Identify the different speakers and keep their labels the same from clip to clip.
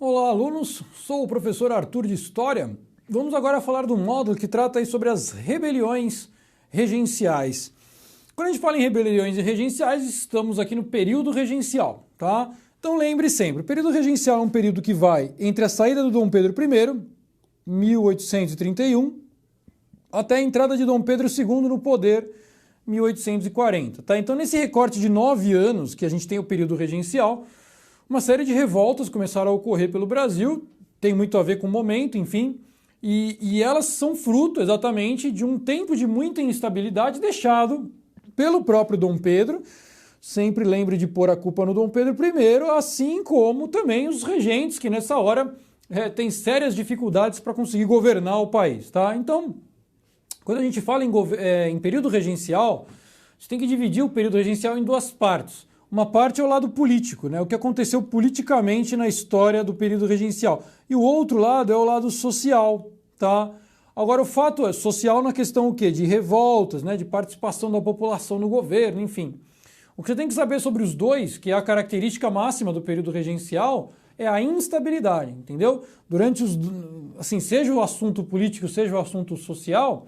Speaker 1: Olá, alunos! Sou o professor Arthur de História. Vamos agora falar do módulo que trata aí sobre as rebeliões regenciais. Quando a gente fala em rebeliões regenciais, estamos aqui no período regencial, tá? Então lembre sempre, o período regencial é um período que vai entre a saída do Dom Pedro I, 1831, até a entrada de Dom Pedro II no poder, 1840, tá? Então nesse recorte de 9 anos que a gente tem o período regencial, uma série de revoltas começaram a ocorrer pelo Brasil, tem muito a ver com o momento, enfim, e elas são fruto exatamente de um tempo de muita instabilidade deixado pelo próprio Dom Pedro. Sempre lembre de pôr a culpa no Dom Pedro I, assim como também os regentes, que nessa hora têm sérias dificuldades para conseguir governar o país, tá? Então, quando a gente fala em período regencial, a gente tem que dividir o período regencial em duas partes. Uma parte é o lado político, né? O que aconteceu politicamente na história do período regencial. E o outro lado é o lado social, tá? Agora, o fato é social na questão o quê? De revoltas, né? De participação da população no governo, enfim. O que você tem que saber sobre os dois, que é a característica máxima do período regencial, é a instabilidade, entendeu? Durante assim, seja o assunto político, seja o assunto social,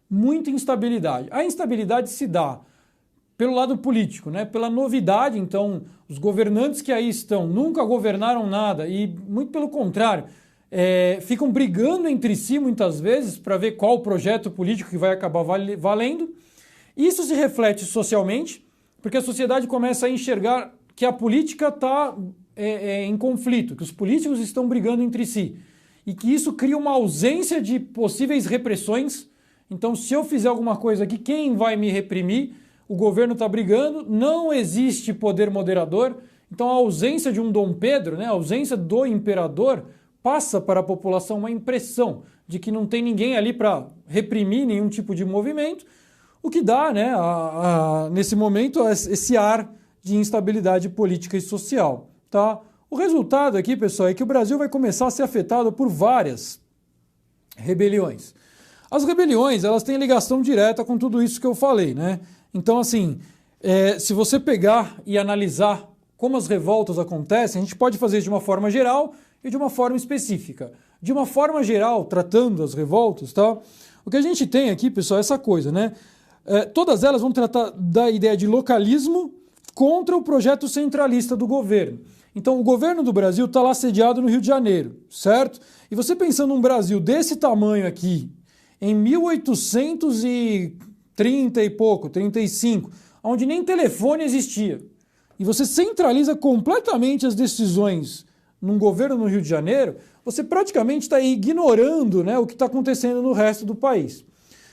Speaker 1: muita instabilidade. A instabilidade se dá pelo lado político, né? Pela novidade. Então, os governantes que aí estão nunca governaram nada e, muito pelo contrário, ficam brigando entre si muitas vezes para ver qual projeto político que vai acabar valendo. Isso se reflete socialmente, porque a sociedade começa a enxergar que a política está em conflito, que os políticos estão brigando entre si e que isso cria uma ausência de possíveis repressões. Então, se eu fizer alguma coisa aqui, quem vai me reprimir? O governo está brigando, não existe poder moderador, então a ausência de um Dom Pedro, né, a ausência do imperador, passa para a população uma impressão de que não tem ninguém ali para reprimir nenhum tipo de movimento, o que dá, né, nesse momento, esse ar de instabilidade política e social. Tá? O resultado aqui, pessoal, é que o Brasil vai começar a ser afetado por várias rebeliões. As rebeliões, elas têm ligação direta com tudo isso que eu falei, né? Então, assim, se você pegar e analisar como as revoltas acontecem, a gente pode fazer de uma forma geral e de uma forma específica. De uma forma geral, tratando as revoltas, tá? O que a gente tem aqui, pessoal, é essa coisa, né? Todas elas vão tratar da ideia de localismo contra o projeto centralista do governo. Então, o governo do Brasil está lá sediado no Rio de Janeiro, certo? E você pensando num Brasil desse tamanho aqui, em 1830 e pouco, 35, onde nem telefone existia, e você centraliza completamente as decisões num governo no Rio de Janeiro, você praticamente está ignorando, né, o que está acontecendo no resto do país.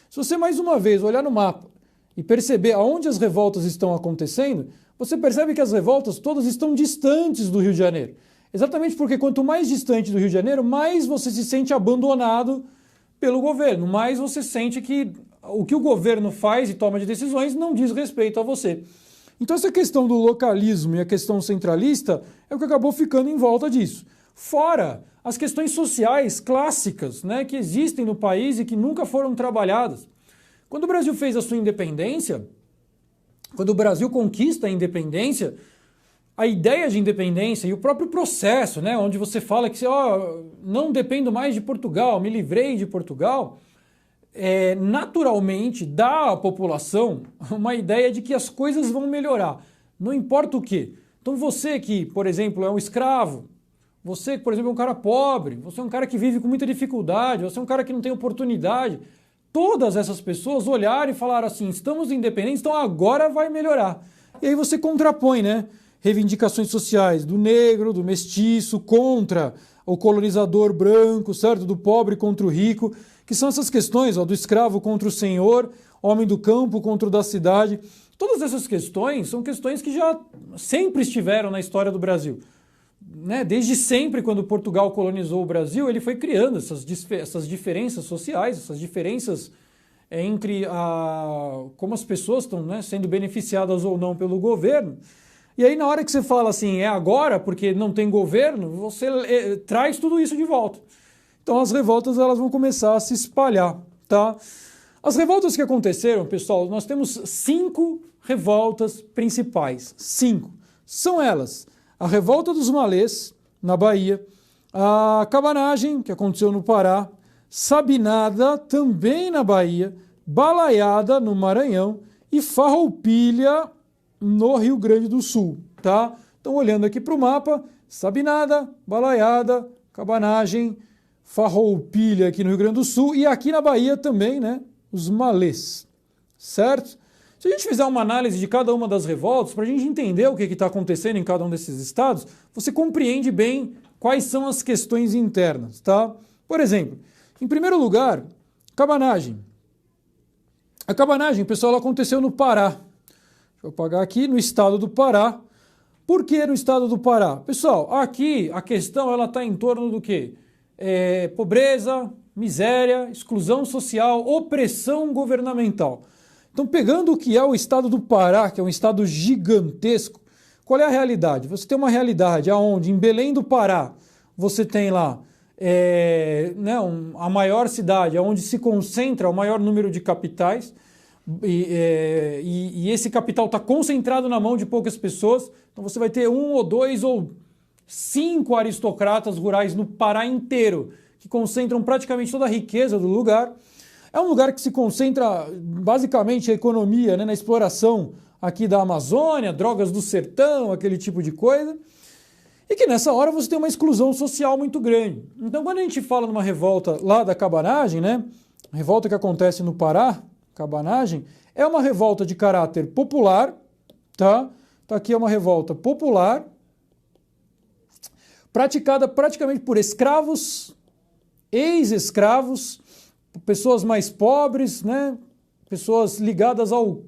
Speaker 1: Se você mais uma vez olhar no mapa e perceber aonde as revoltas estão acontecendo, você percebe que as revoltas todas estão distantes do Rio de Janeiro. Exatamente porque quanto mais distante do Rio de Janeiro, mais você se sente abandonado pelo governo, mais você sente que o que o governo faz e toma de decisões não diz respeito a você. Então essa questão do localismo e a questão centralista é o que acabou ficando em volta disso. Fora as questões sociais clássicas, né, que existem no país e que nunca foram trabalhadas. Quando o Brasil fez a sua independência, quando o Brasil conquista a independência, a ideia de independência e o próprio processo, né, onde você fala que não dependo mais de Portugal, me livrei de Portugal, naturalmente dá à população uma ideia de que as coisas vão melhorar, não importa o quê. Então você que, por exemplo, é um escravo, você que, por exemplo, é um cara pobre, você é um cara que vive com muita dificuldade, você é um cara que não tem oportunidade, todas essas pessoas olharam e falaram assim, estamos independentes, então agora vai melhorar. E aí você contrapõe, né? Reivindicações sociais do negro, do mestiço, contra o colonizador branco, certo? Do pobre contra o rico, que são essas questões, do escravo contra o senhor, homem do campo contra o da cidade. Todas essas questões são questões que já sempre estiveram na história do Brasil. Né? Desde sempre, quando Portugal colonizou o Brasil, ele foi criando essas diferenças sociais, essas diferenças entre como as pessoas estão, né, sendo beneficiadas ou não pelo governo. E aí, na hora que você fala assim, é agora, porque não tem governo, você traz tudo isso de volta. Então, as revoltas elas vão começar a se espalhar, tá? As revoltas que aconteceram, pessoal, nós temos 5 revoltas principais. 5. São elas: a Revolta dos Malês, na Bahia, A cabanagem, que aconteceu no Pará, sabinada, também na Bahia, balaiada no Maranhão e farroupilha no Rio Grande do Sul, tá? Então, olhando aqui para o mapa, sabinada, balaiada, cabanagem, farroupilha aqui no Rio Grande do Sul e aqui na Bahia também, né? Os malês, certo? Se a gente fizer uma análise de cada uma das revoltas, para a gente entender o que está acontecendo em cada um desses estados, você compreende bem quais são as questões internas, tá? Por exemplo, em primeiro lugar, cabanagem. A cabanagem, pessoal, ela aconteceu no Pará. Deixa eu apagar aqui, no estado do Pará. Por que no estado do Pará? Pessoal, aqui a questão ela está em torno do quê? Pobreza, miséria, exclusão social, opressão governamental. Então, pegando o que é o estado do Pará, que é um estado gigantesco, qual é a realidade? Você tem uma realidade onde, em Belém do Pará, você tem lá a maior cidade, onde se concentra o maior número de capitais, e esse capital está concentrado na mão de poucas pessoas, então você vai ter 1 ou 2 ou 5 aristocratas rurais no Pará inteiro, que concentram praticamente toda a riqueza do lugar. É um lugar que se concentra basicamente a economia, né, na exploração aqui da Amazônia, drogas do sertão, aquele tipo de coisa. E que nessa hora você tem uma exclusão social muito grande. Então, quando a gente fala numa revolta lá da cabanagem, né, a revolta que acontece no Pará, cabanagem, é uma revolta de caráter popular, tá? Então aqui é uma revolta popular, praticada praticamente por escravos, ex-escravos, pessoas mais pobres, né? Pessoas ligadas ao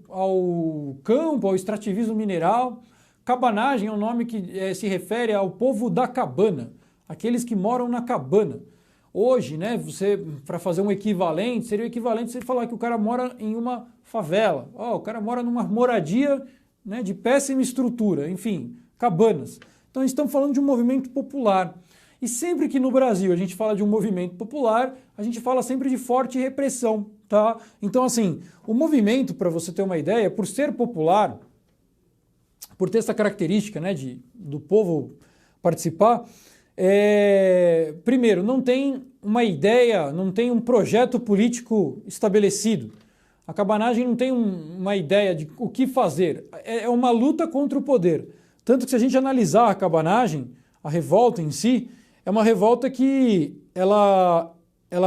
Speaker 1: campo, ao extrativismo mineral. Cabanagem é um nome que se refere ao povo da cabana, aqueles que moram na cabana. Hoje, né, você, para fazer um equivalente, seria o equivalente você falar que o cara mora em uma favela. O cara mora numa moradia, né, de péssima estrutura, enfim, cabanas. Então, estamos falando de um movimento popular. E sempre que no Brasil a gente fala de um movimento popular, a gente fala sempre de forte repressão, tá? Então, assim, o movimento, para você ter uma ideia, por ser popular, por ter essa característica, né, do povo participar, primeiro, não tem uma ideia, não tem um projeto político estabelecido. A cabanagem não tem uma ideia de o que fazer. É uma luta contra o poder. Tanto que se a gente analisar a cabanagem, a revolta em si, é uma revolta que ela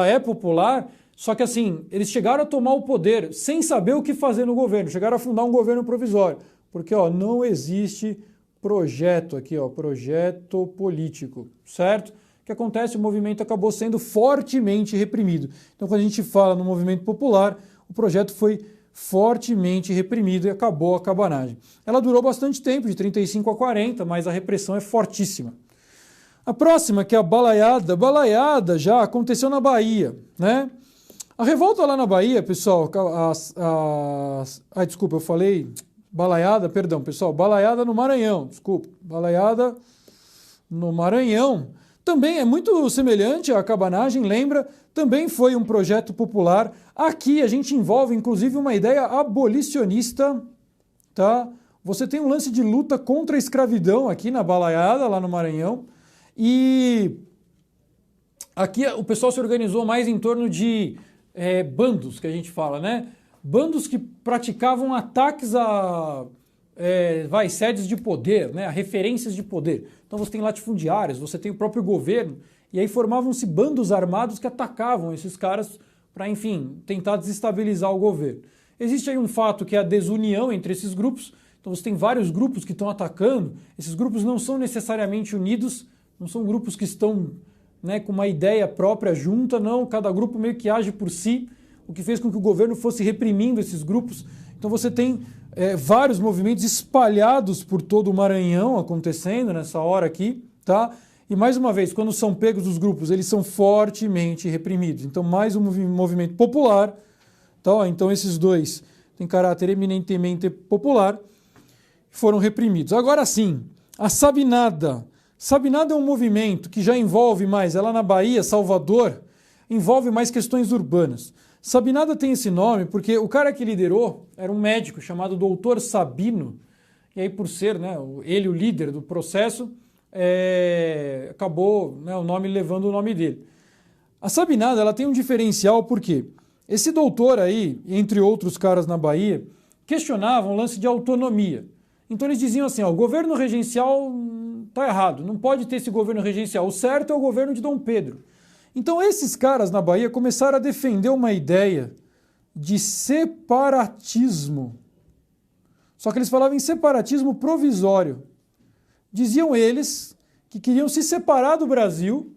Speaker 1: é popular, só que assim, eles chegaram a tomar o poder sem saber o que fazer no governo, chegaram a fundar um governo provisório, porque não existe projeto aqui, projeto político, certo? O que acontece? O movimento acabou sendo fortemente reprimido. Então, quando a gente fala no movimento popular, o projeto foi fortemente reprimido e acabou a cabanagem. Ela durou bastante tempo, de 35 a 40, mas a repressão é fortíssima. A próxima, que é a balaiada. Balaiada já aconteceu na Bahia, né? A revolta lá na Bahia, pessoal, desculpa, eu falei balaiada, perdão, pessoal, balaiada no Maranhão, desculpa, balaiada no Maranhão. Também é muito semelhante à cabanagem, lembra? Também foi um projeto popular. Aqui a gente envolve, inclusive, uma ideia abolicionista, tá? Você tem um lance de luta contra a escravidão aqui na balaiada, lá no Maranhão. E aqui o pessoal se organizou mais em torno de bandos, que a gente fala, né? Bandos que praticavam ataques a sedes de poder, né? A referências de poder. Então você tem latifundiários, você tem o próprio governo, e aí formavam-se bandos armados que atacavam esses caras para, enfim, tentar desestabilizar o governo. Existe aí um fato que é a desunião entre esses grupos, então você tem vários grupos que estão atacando, esses grupos não são necessariamente unidos, não são grupos que estão, né, com uma ideia própria junta, não, cada grupo meio que age por si, o que fez com que o governo fosse reprimindo esses grupos. Então você tem vários movimentos espalhados por todo o Maranhão acontecendo nessa hora aqui, tá? E mais uma vez, quando são pegos os grupos, eles são fortemente reprimidos. Então mais um movimento popular, tá? Então esses dois têm caráter eminentemente popular, foram reprimidos. Agora sim, a Sabinada. Sabinada é um movimento que já envolve mais, ela na Bahia, Salvador, envolve mais questões urbanas. Sabinada tem esse nome porque o cara que liderou era um médico chamado Dr. Sabino, e aí por ser, né, ele o líder do processo, acabou, né, o nome levando o nome dele. A Sabinada, ela tem um diferencial porque esse doutor aí, entre outros caras na Bahia, questionavam o lance de autonomia. Então eles diziam assim, ó, o governo regencial está errado, não pode ter esse governo regencial, o certo é o governo de Dom Pedro. Então esses caras na Bahia começaram a defender uma ideia de separatismo. Só que eles falavam em separatismo provisório. Diziam eles que queriam se separar do Brasil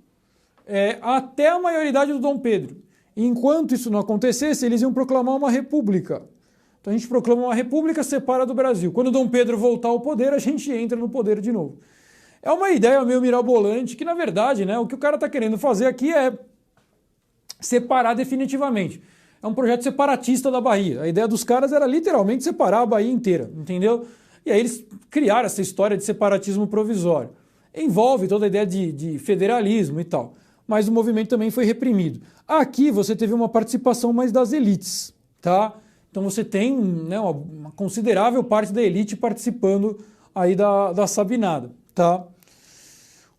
Speaker 1: até a maioridade do Dom Pedro. E enquanto isso não acontecesse, eles iam proclamar uma república. Então a gente proclama uma república, separa do Brasil. Quando Dom Pedro voltar ao poder, a gente entra no poder de novo. É uma ideia meio mirabolante que, na verdade, né, o que o cara está querendo fazer aqui é separar definitivamente. É um projeto separatista da Bahia. A ideia dos caras era literalmente separar a Bahia inteira, entendeu? E aí eles criaram essa história de separatismo provisório. Envolve toda a ideia de federalismo e tal. Mas o movimento também foi reprimido. Aqui você teve uma participação mais das elites, tá? Então você tem, né, uma considerável parte da elite participando aí da Sabinada, tá?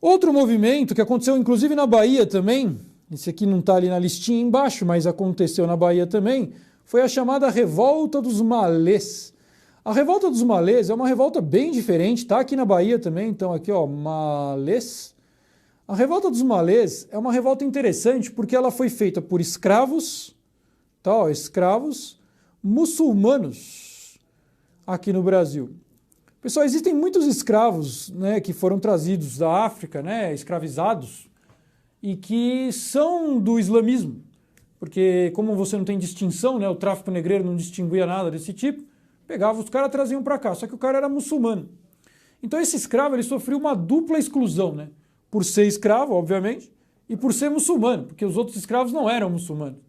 Speaker 1: Outro movimento que aconteceu inclusive na Bahia também, esse aqui não está ali na listinha embaixo, mas aconteceu na Bahia também, foi a chamada Revolta dos Malês. A Revolta dos Malês é uma revolta bem diferente, está aqui na Bahia também, então aqui ó, Malês. A Revolta dos Malês é uma revolta interessante porque ela foi feita por escravos, tá, ó, escravos muçulmanos aqui no Brasil. Pessoal, existem muitos escravos, né, que foram trazidos da África, né, escravizados, e que são do islamismo, porque como você não tem distinção, né, o tráfico negreiro não distinguia nada desse tipo, pegava os caras e traziam para cá, só que o cara era muçulmano. Então esse escravo ele sofreu uma dupla exclusão, né, por ser escravo, obviamente, e por ser muçulmano, porque os outros escravos não eram muçulmanos.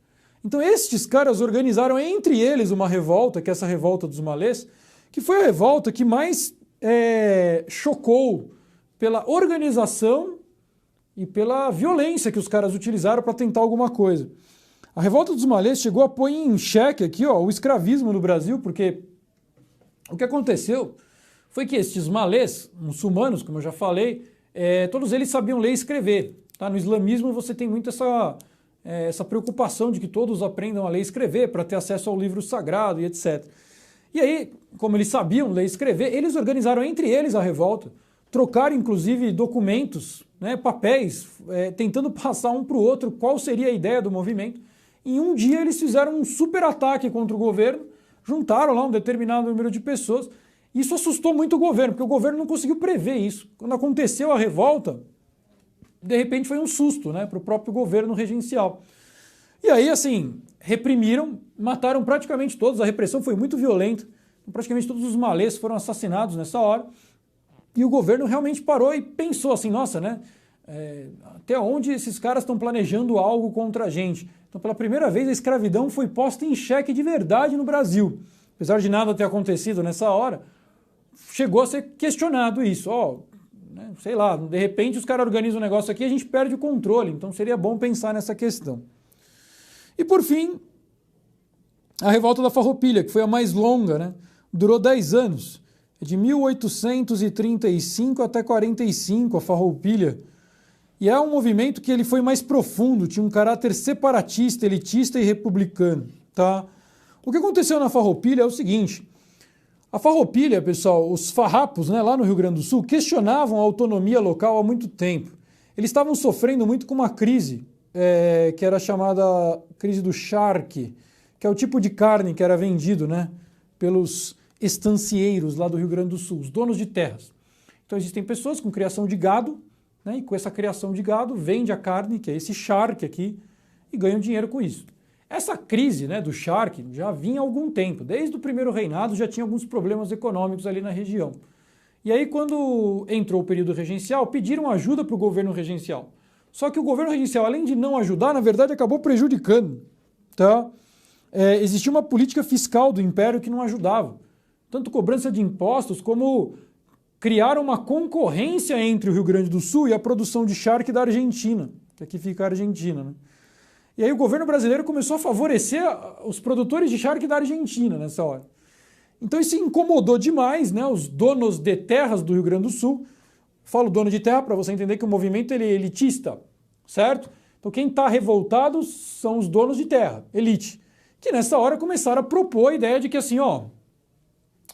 Speaker 1: Então estes caras organizaram entre eles uma revolta, que é essa Revolta dos Malês, que foi a revolta que mais chocou pela organização e pela violência que os caras utilizaram para tentar alguma coisa. A Revolta dos Malês chegou a pôr em xeque aqui, ó, o escravismo no Brasil, porque o que aconteceu foi que estes malês, muçulmanos, como eu já falei, todos eles sabiam ler e escrever. Tá? No islamismo você tem muito essa preocupação de que todos aprendam a ler e escrever para ter acesso ao livro sagrado e etc. E aí, como eles sabiam ler e escrever, eles organizaram entre eles a revolta, trocaram inclusive documentos, né, papéis, tentando passar um para o outro qual seria a ideia do movimento. Em um dia eles fizeram um super ataque contra o governo, juntaram lá um determinado número de pessoas. Isso assustou muito o governo, porque o governo não conseguiu prever isso. Quando aconteceu a revolta, de repente foi um susto, né, para o próprio governo regencial. E aí, assim, reprimiram, mataram praticamente todos, a repressão foi muito violenta, praticamente todos os malês foram assassinados nessa hora, e o governo realmente parou e pensou assim, nossa, né, até onde esses caras estão planejando algo contra a gente? Então, pela primeira vez, a escravidão foi posta em xeque de verdade no Brasil. Apesar de nada ter acontecido nessa hora, chegou a ser questionado isso. Né, sei lá, de repente os caras organizam um negócio aqui e a gente perde o controle, então seria bom pensar nessa questão. E por fim, a Revolta da Farroupilha, que foi a mais longa, né? Durou 10 anos, de 1835 até 45, a Farroupilha. E é um movimento que ele foi mais profundo, tinha um caráter separatista, elitista e republicano. Tá? O que aconteceu na Farroupilha é o seguinte, a Farroupilha, pessoal, os farrapos, né, lá no Rio Grande do Sul, questionavam a autonomia local há muito tempo. Eles estavam sofrendo muito com uma crise, que era chamada crise do charque, que é o tipo de carne que era vendido, né, pelos estancieiros lá do Rio Grande do Sul, os donos de terras. Então existem pessoas com criação de gado, né, e com essa criação de gado vende a carne, que é esse charque aqui, e ganham dinheiro com isso. Essa crise, né, do charque já vinha há algum tempo, desde o primeiro reinado já tinha alguns problemas econômicos ali na região. E aí quando entrou o período regencial, pediram ajuda para o governo regencial. Só que o governo regencial, além de não ajudar, na verdade acabou prejudicando. Tá? Existia uma política fiscal do Império que não ajudava. Tanto cobrança de impostos como criaram uma concorrência entre o Rio Grande do Sul e a produção de charque da Argentina, que aqui fica a Argentina. Né? E aí o governo brasileiro começou a favorecer os produtores de charque da Argentina nessa hora. Então isso incomodou demais, né, os donos de terras do Rio Grande do Sul. Falo dono de terra para você entender que o movimento ele é elitista, certo? Então quem está revoltado são os donos de terra, elite, que nessa hora começaram a propor a ideia de que assim, ó,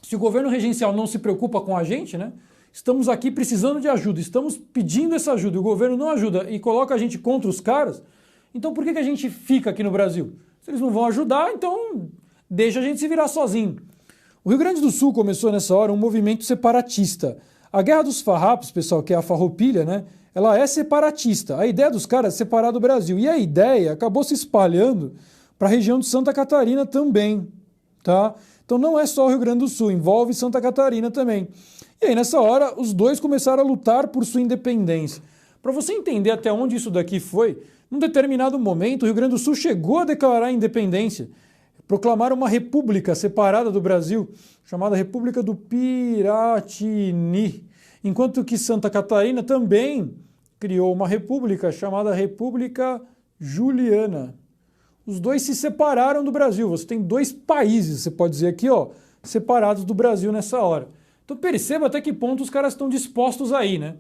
Speaker 1: se o governo regencial não se preocupa com a gente, né? Estamos aqui precisando de ajuda, estamos pedindo essa ajuda e o governo não ajuda e coloca a gente contra os caras, então por que a gente fica aqui no Brasil? Se eles não vão ajudar, então deixa a gente se virar sozinho. O Rio Grande do Sul começou nessa hora um movimento separatista. A Guerra dos Farrapos, pessoal, que é a Farroupilha, né? Ela é separatista. A ideia dos caras é separar do Brasil. E a ideia acabou se espalhando para a região de Santa Catarina também, tá? Então não é só o Rio Grande do Sul, envolve Santa Catarina também. E aí, nessa hora, os dois começaram a lutar por sua independência. Para você entender até onde isso daqui foi, num determinado momento, o Rio Grande do Sul chegou a declarar a independência, proclamaram uma república separada do Brasil, chamada República do Piratini, enquanto que Santa Catarina também criou uma república chamada República Juliana. Os dois se separaram do Brasil. Você tem dois países, você pode dizer aqui, ó, separados do Brasil nessa hora. Então perceba até que ponto os caras estão dispostos aí, né?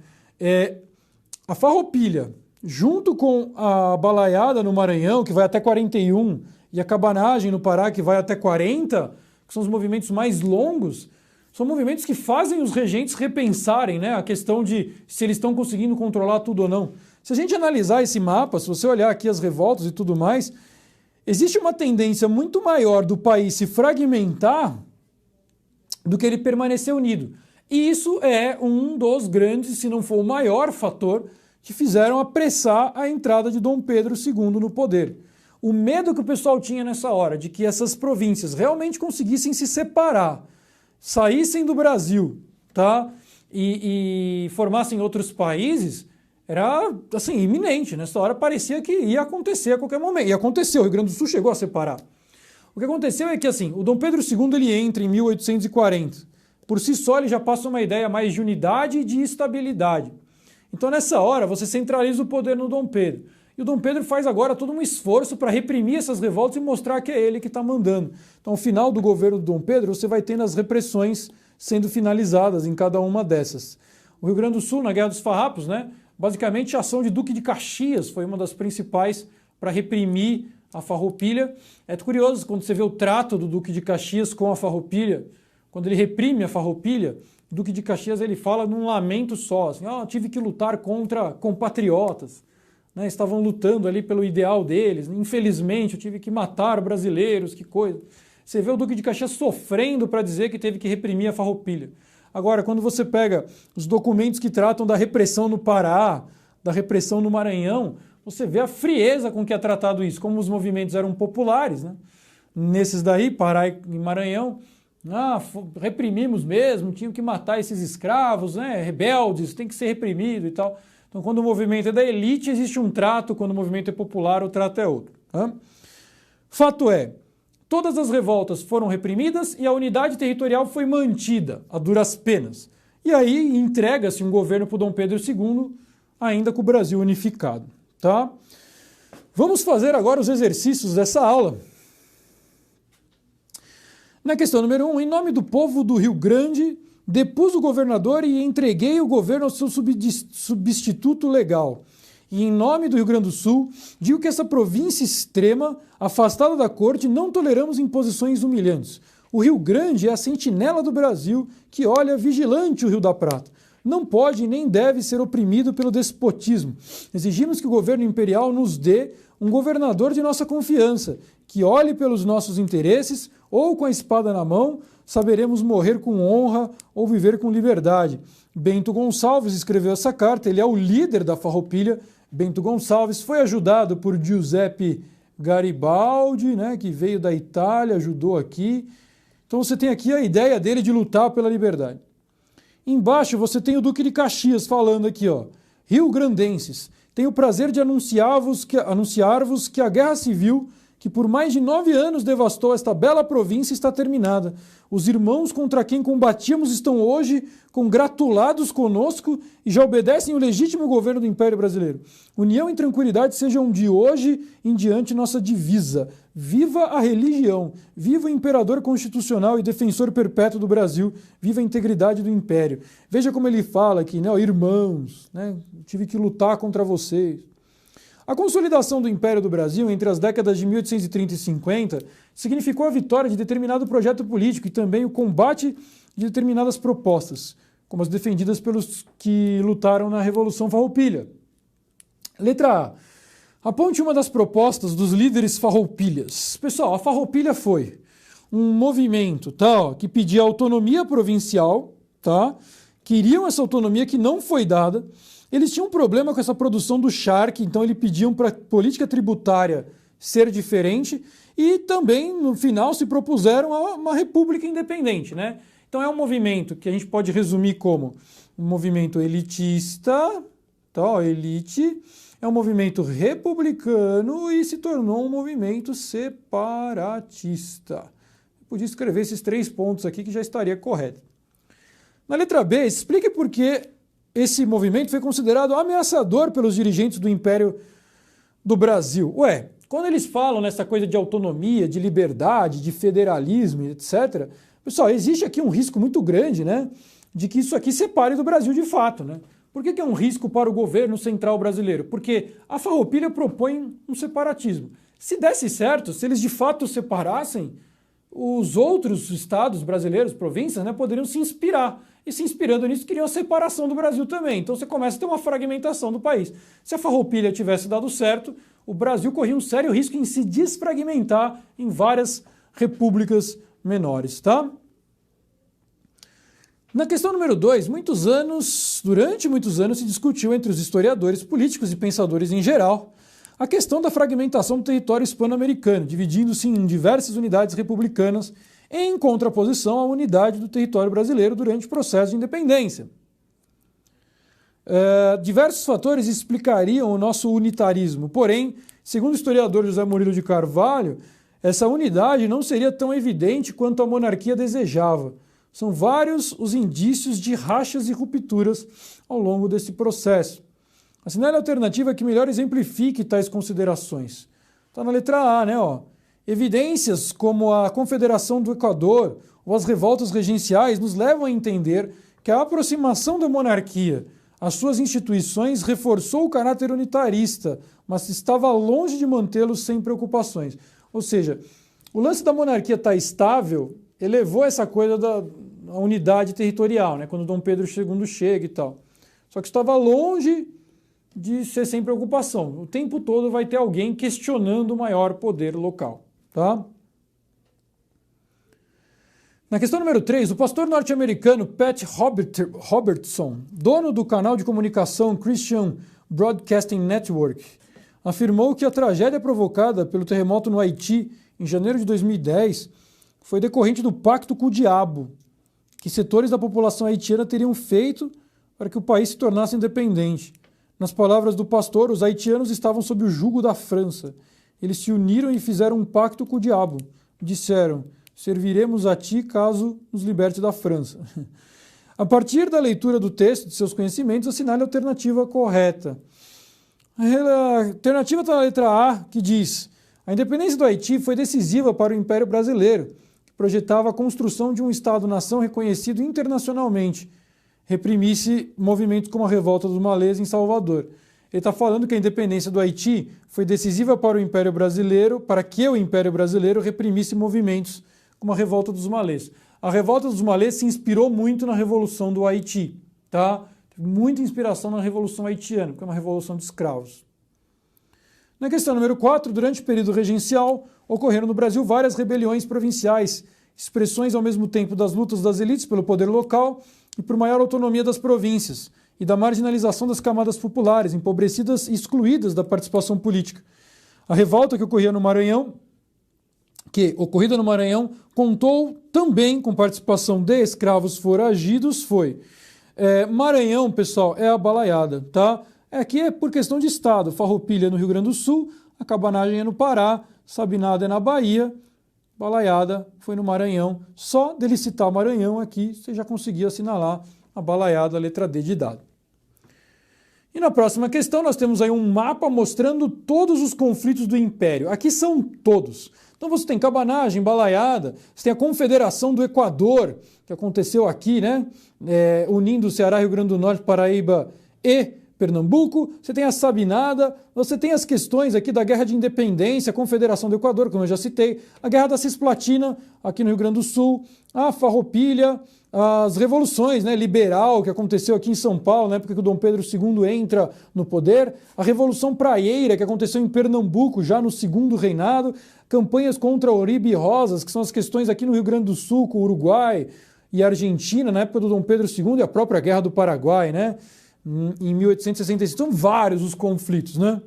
Speaker 1: A Farroupilha, junto com a Balaiada no Maranhão, que vai até 41, e a Cabanagem no Pará, que vai até 40, que são os movimentos mais longos, são movimentos que fazem os regentes repensarem, né, a questão de se eles estão conseguindo controlar tudo ou não. Se a gente analisar esse mapa, se você olhar aqui as revoltas e tudo mais, existe uma tendência muito maior do país se fragmentar do que ele permanecer unido. E isso é um dos grandes, se não for o maior fator, que fizeram apressar a entrada de Dom Pedro II no poder. O medo que o pessoal tinha nessa hora de que essas províncias realmente conseguissem se separar, saíssem do Brasil, tá? E formassem outros países, era assim, iminente. Nessa hora parecia que ia acontecer a qualquer momento. E aconteceu, o Rio Grande do Sul chegou a separar. O que aconteceu é que assim, o Dom Pedro II ele entra em 1840. Por si só ele já passa uma ideia mais de unidade e de estabilidade. Então nessa hora você centraliza o poder no Dom Pedro. E o Dom Pedro faz agora todo um esforço para reprimir essas revoltas e mostrar que é ele que está mandando. Então, ao final do governo do Dom Pedro, você vai tendo as repressões sendo finalizadas em cada uma dessas. O Rio Grande do Sul, na Guerra dos Farrapos, né, basicamente a ação de Duque de Caxias foi uma das principais para reprimir a Farroupilha. É curioso quando você vê o trato do Duque de Caxias com a Farroupilha, quando ele reprime a Farroupilha, o Duque de Caxias ele fala num lamento só, assim, tive que lutar contra compatriotas. Né, estavam lutando ali pelo ideal deles, infelizmente eu tive que matar brasileiros, que coisa. Você vê o Duque de Caxias sofrendo para dizer que teve que reprimir a Farroupilha. Agora, quando você pega os documentos que tratam da repressão no Pará, da repressão no Maranhão, você vê a frieza com que é tratado isso, como os movimentos eram populares, né? Nesses daí, Pará e Maranhão, reprimimos mesmo, tinham que matar esses escravos, né? Rebeldes, tem que ser reprimido e tal. Então, quando o movimento é da elite, existe um trato, quando o movimento é popular, o trato é outro. Tá? Fato é, todas as revoltas foram reprimidas e a unidade territorial foi mantida, a duras penas. E aí entrega-se um governo para o Dom Pedro II, ainda com o Brasil unificado. Tá? Vamos fazer agora os exercícios dessa aula. Na questão número 1, em nome do povo do Rio Grande, depus o governador e entreguei o governo ao seu substituto legal. E em nome do Rio Grande do Sul, digo que essa província extrema, afastada da corte, não toleramos imposições humilhantes. O Rio Grande é a sentinela do Brasil que olha vigilante o Rio da Prata. Não pode nem deve ser oprimido pelo despotismo. Exigimos que o governo imperial nos dê um governador de nossa confiança, que olhe pelos nossos interesses, ou com a espada na mão, saberemos morrer com honra ou viver com liberdade. Bento Gonçalves escreveu essa carta, ele é o líder da Farroupilha. Bento Gonçalves foi ajudado por Giuseppe Garibaldi, né, que veio da Itália, ajudou aqui. Então você tem aqui a ideia dele de lutar pela liberdade. Embaixo você tem o Duque de Caxias falando aqui, ó, Rio-Grandenses, tenho o prazer de anunciar-vos que a guerra civil que por mais de 9 anos devastou esta bela província, está terminada. Os irmãos contra quem combatíamos estão hoje congratulados conosco e já obedecem o legítimo governo do Império Brasileiro. União e tranquilidade sejam de hoje em diante nossa divisa. Viva a religião, viva o imperador constitucional e defensor perpétuo do Brasil, viva a integridade do Império. Veja como ele fala aqui, né, ó, irmãos, né, tive que lutar contra vocês. A consolidação do Império do Brasil entre as décadas de 1830 e 50 significou a vitória de determinado projeto político e também o combate de determinadas propostas, como as defendidas pelos que lutaram na Revolução Farroupilha. Letra A. Aponte uma das propostas dos líderes farroupilhas. Pessoal, a Farroupilha foi um movimento que pedia autonomia provincial, queriam essa autonomia que não foi dada. Eles tinham um problema com essa produção do charque, então eles pediam para a política tributária ser diferente e também, no final, se propuseram a uma república independente, né? Então é um movimento que a gente pode resumir como um movimento elitista, elite, é um movimento republicano e se tornou um movimento separatista. Eu podia escrever esses 3 pontos aqui que já estaria correto. Na letra B, explique por que esse movimento foi considerado ameaçador pelos dirigentes do Império do Brasil. Quando eles falam nessa coisa de autonomia, de liberdade, de federalismo, etc., pessoal, existe aqui um risco muito grande, né, de que isso aqui separe do Brasil de fato, né? Por que é um risco para o governo central brasileiro? Porque a Farroupilha propõe um separatismo. Se desse certo, se eles de fato separassem, os outros estados brasileiros, províncias, né, poderiam se inspirar. E se inspirando nisso, queriam a separação do Brasil também. Então você começa a ter uma fragmentação do país. Se a Farroupilha tivesse dado certo, o Brasil corria um sério risco em se desfragmentar em várias repúblicas menores, tá? Na questão número 2, durante muitos anos se discutiu entre os historiadores políticos e pensadores em geral a questão da fragmentação do território hispano-americano, dividindo-se em diversas unidades republicanas em contraposição à unidade do território brasileiro durante o processo de independência. Diversos fatores explicariam o nosso unitarismo, porém, segundo o historiador José Murilo de Carvalho, essa unidade não seria tão evidente quanto a monarquia desejava. São vários os indícios de rachas e rupturas ao longo desse processo. Assinale a alternativa que melhor exemplifique tais considerações. Está na letra A, né? Evidências como a Confederação do Equador ou as revoltas regenciais nos levam a entender que a aproximação da monarquia às suas instituições reforçou o caráter unitarista, mas estava longe de mantê-los sem preocupações. Ou seja, o lance da monarquia estar estável elevou essa coisa da unidade territorial, né? Quando Dom Pedro II chega e tal. Só que estava longe de ser sem preocupação. O tempo todo vai ter alguém questionando o maior poder local. Tá? Na questão número 3, o pastor norte-americano Pat Robertson, dono do canal de comunicação Christian Broadcasting Network, afirmou que a tragédia provocada pelo terremoto no Haiti em janeiro de 2010 foi decorrente do pacto com o diabo, que setores da população haitiana teriam feito para que o país se tornasse independente. Nas palavras do pastor, os haitianos estavam sob o jugo da França. Eles se uniram e fizeram um pacto com o diabo. Disseram, serviremos a ti caso nos liberte da França. A partir da leitura do texto de seus conhecimentos, assinale a alternativa correta. A alternativa está na letra A, que diz, a independência do Haiti foi decisiva para o Império Brasileiro, que projetava a construção de um Estado-nação reconhecido internacionalmente, reprimisse movimentos como a revolta dos malês em Salvador. Ele está falando que a independência do Haiti foi decisiva para o Império Brasileiro, para que o Império Brasileiro reprimisse movimentos como a revolta dos malês. A revolta dos malês se inspirou muito na Revolução do Haiti, tá? Teve muita inspiração na Revolução Haitiana, que é uma revolução de escravos. Na questão número 4, durante o período regencial, ocorreram no Brasil várias rebeliões provinciais, expressões ao mesmo tempo das lutas das elites pelo poder local e por maior autonomia das províncias, e da marginalização das camadas populares, empobrecidas e excluídas da participação política. A revolta que ocorrida no Maranhão, contou também com participação de escravos foragidos, Maranhão, pessoal, é a balaiada, tá? Aqui é por questão de estado, Farroupilha no Rio Grande do Sul, a Cabanagem é no Pará, Sabinada é na Bahia, Balaiada foi no Maranhão. Só dele citar o Maranhão aqui, você já conseguia assinalar a Balaiada, a letra D de dado. E na próxima questão nós temos aí um mapa mostrando todos os conflitos do Império. Aqui são todos. Então você tem cabanagem, balaiada, você tem a Confederação do Equador, que aconteceu aqui, né? Unindo o Ceará, Rio Grande do Norte, Paraíba e Pernambuco. Você tem a Sabinada, você tem as questões aqui da Guerra de Independência, a Confederação do Equador, como eu já citei, a Guerra da Cisplatina, aqui no Rio Grande do Sul, a Farroupilha, as revoluções, né, liberal que aconteceu aqui em São Paulo, na época que o Dom Pedro II entra no poder, a Revolução Praieira que aconteceu em Pernambuco já no segundo reinado, campanhas contra Oribe e Rosas, que são as questões aqui no Rio Grande do Sul, com o Uruguai e a Argentina, na época do Dom Pedro II, e a própria Guerra do Paraguai, né, em 1865. São vários os conflitos, né?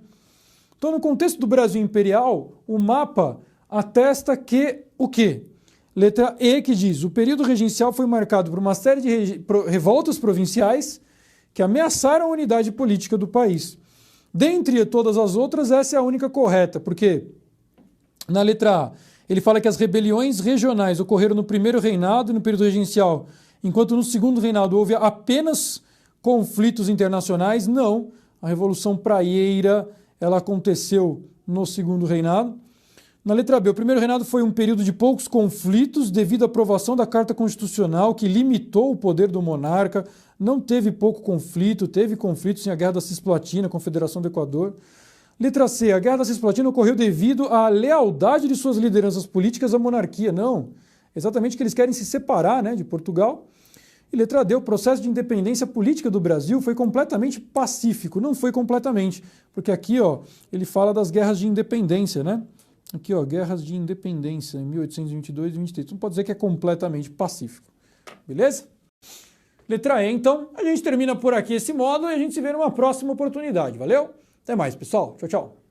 Speaker 1: Então, no contexto do Brasil Imperial, o mapa atesta que o quê? Letra E, que diz: o período regencial foi marcado por uma série de revoltas provinciais que ameaçaram a unidade política do país. Dentre todas as outras, essa é a única correta, porque na letra A ele fala que as rebeliões regionais ocorreram no primeiro reinado e no período regencial, enquanto no segundo reinado houve apenas conflitos internacionais. Não, a Revolução Praieira ela aconteceu no segundo reinado. Na letra B, o primeiro reinado foi um período de poucos conflitos devido à aprovação da Carta Constitucional que limitou o poder do monarca. Não teve pouco conflito, teve conflitos em a Guerra da Cisplatina, a Confederação do Equador. Letra C, a Guerra da Cisplatina ocorreu devido à lealdade de suas lideranças políticas à monarquia. Não, exatamente que eles querem se separar, né, de Portugal. E letra D, o processo de independência política do Brasil foi completamente pacífico. Não foi completamente, porque aqui ó, ele fala das guerras de independência, né? Aqui, ó, guerras de independência, em 1822 e 23. Não pode dizer que é completamente pacífico. Beleza? Letra E, então, a gente termina por aqui esse módulo e a gente se vê numa próxima oportunidade. Valeu? Até mais, pessoal. Tchau, tchau.